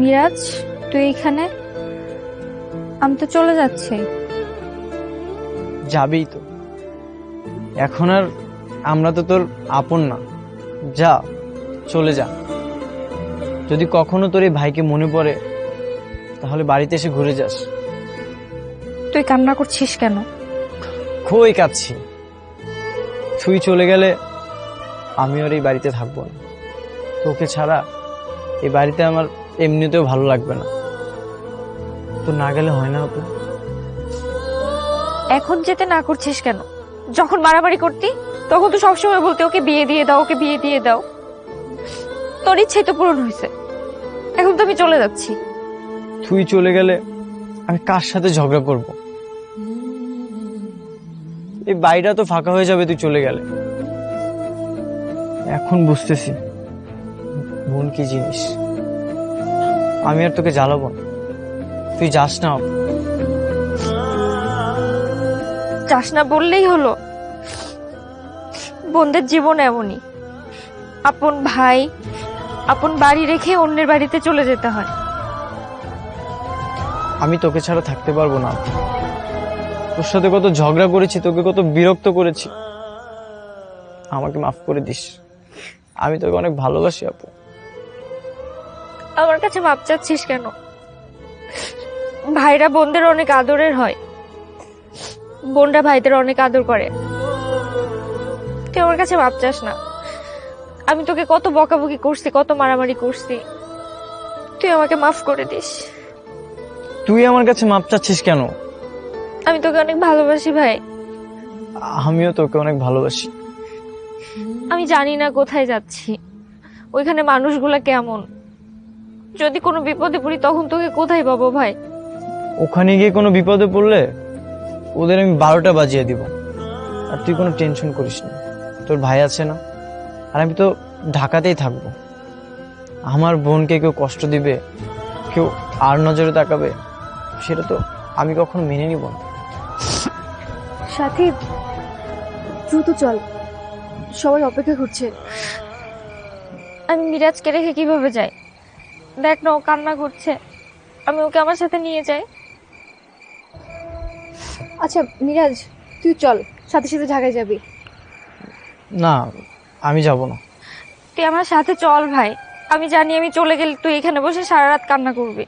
মিরাজ, তুই এখানে? আমি তো চলে যাচ্ছি। যাবেই তো, এখন আর আমরা তো তোর আপন না। যা, চলে যা। যদি কখনো তোর এই ভাইকে মনে পড়ে তাহলে বাড়িতে এসে ঘুরে যাস। তুই কান্না করছিস কেন? কই কাঁদছি, তুই চলে গেলে আমি আর এই বাড়িতে থাকবো না। তোকে ছাড়া এই বাড়িতে আমার এমনিতেও ভালো লাগবে না। তো না গেলে হয় না আপু? এখন যেতে না করছিস কেন? যখন মারামারি করতি তখন তো সবসময় বলতে ওকে বিয়ে দিয়ে দাও, ওকে বিয়ে দিয়ে দাও। তোর ইচ্ছে তো পূরণ হয়েছে, এখন তো আমি চলে যাচ্ছি। তুই চলে গেলে আমি কার সাথে ঝগড়া করব? এই বাড়িটা তো ফাঁকা হয়ে যাবে তুই চলে গেলে। এখন বুঝতেছি বোন কি জিনিস। আমি আর তোকে জ্বালাবো না, তুই যাস না। যাস না বললেই হলো? বোনদের জীবন এমনই, আপন ভাই আপন বাড়ি রেখে অন্যের বাড়িতে চলে যেতে হয়। আমি তোকে ছাড়া থাকতে পারবো না। তোর সাথে কত ঝগড়া করেছি, তোকে কত বিরক্ত করেছি। আমাকে মাফ করে দিস, আমি তোকে অনেক ভালোবাসি আপু। আমার কাছে মাপ চাচ্ছিস কেন? ভাইরা বোনদের অনেক আদরের হয়, বোনরা ভাইদের অনেক আদর করে। তুই আমার কাছে মাপ চাস না। আমি তোকে কত বকাবকি করছি, কত মারামারি করছি, তুই আমাকে মাফ করে দিস। তুই আমার কাছে মাপ চাচ্ছিস কেন? আমি তোকে অনেক ভালোবাসি ভাই। আমিও তোকে অনেক ভালোবাসি। আমি জানি না কোথায় যাচ্ছি, ওইখানে মানুষগুলা কেমন। যদি কোনো বিপদে পড়ি তখন তোকে কোথায় পাবো ভাই? ওখানে গিয়ে কোনো বিপদে পড়লে ওদের আমি 12টা বাজিয়ে দিব। আর তুই কোনো টেনশন করিস না, তোর ভাই আছে না, আর আমি তো ঢাকাতেই থাকবো। আমার বোনকে কেউ কষ্ট দিবে, কেউ আর নজরে তাকাবে, সেটা তো আমি কখনো মেনে নিব না। সাথী, দ্রুত চল, সবাই অপেক্ষা করছে। আমি মিরাজকে রেখে কিভাবে যাই? দেখ না, ও কান্না করছে, আমি ওকে আমার সাথে নিয়ে যাই। আচ্ছা মিরাজ, তুই চল, সাথে সাথে ঢাকায় যাবি। না, আমি যাব না। তুই আমার সাথে চল ভাই, আমি জানি আমি চলে গেলে তুই এখানে বসে সারা রাত কান্না করবি।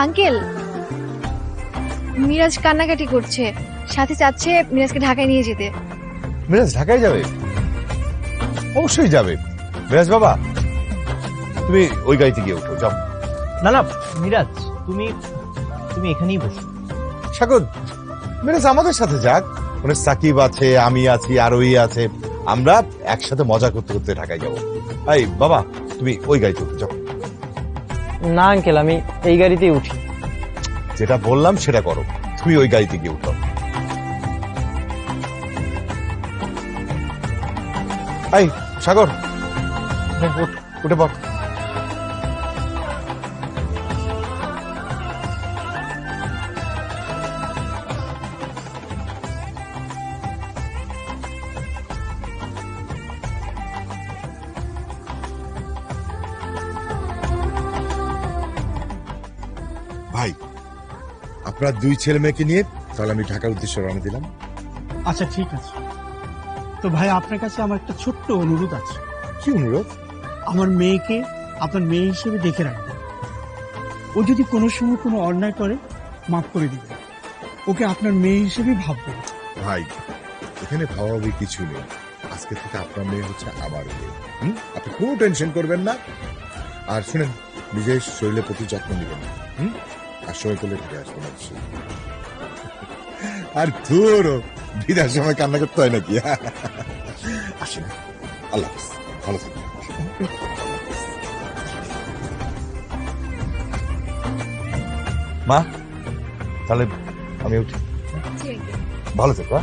আঙ্কেল, মিরাজ কান্নাকাটি করছে, সাথে চাচ্ছে মিরাজকে ঢাকায় নিয়ে যেতে। মিরাজ ঢাকায় যাবে? অবশ্যই যাবে। মিরাজ বাবা, তুমি ওই গাড়িতে গিয়ে উঠো, যাও। না না মিরাজ, তুমি তুমি এখানেই বসো। সাগর, মিরাজ আমাদের সাথে যাক। মানে সাকিব আছে, আমি আছি, আর ওই আছে, আমরা একসাথে মজা করতে করতে ঢাকায় যাবো। এই বাবা, তুমি ওই গাড়িতে উঠো, যাও। না আঙ্কেল, আমি এই গাড়িতেই উঠি। যেটা বললাম সেটা করো, তুমি ওই গাড়িতে গিয়ে উঠো। এই সাগর, উঠ, উঠে পড়। ভাই, আপনার দুই ছেলে মেয়েকে নিয়ে তাহলে আমি ঢাকার উদ্দেশ্যে রওনা দিলাম। আচ্ছা ঠিক আছে। তো ভাই, আপনার কাছে আমার একটা ছোট্ট অনুরোধ আছে। কি অনুরোধ? আমার মেয়েকে আপনার মেয়ে হিসেবে দেখে রাখবেন। ও যদি কোনো সময় কোনো অন্যায় করে মাফ করে দিবেন, ওকে আপনার মেয়ে হিসেবে ভাববেন। ভাই, এখানে ভাবাভাবি কিছু নেই। আজকে থেকে আপনার মেয়ে হচ্ছে আমার মেয়ে। আপনি কোনো টেনশন করবেন না। আর শুনেন, নিজের শরীরের প্রতি যত্ন নেবেন। আর সময় করলে ঢেকে আসবেন অবশ্যই। আর ধুর, বিদার সময় কান্না করতে হয় নাকি? আসেন, আল্লাহ হাফেজ, ভালো থাকবেন। মা, তাহলে আমি উঠি। ভালো থেকো।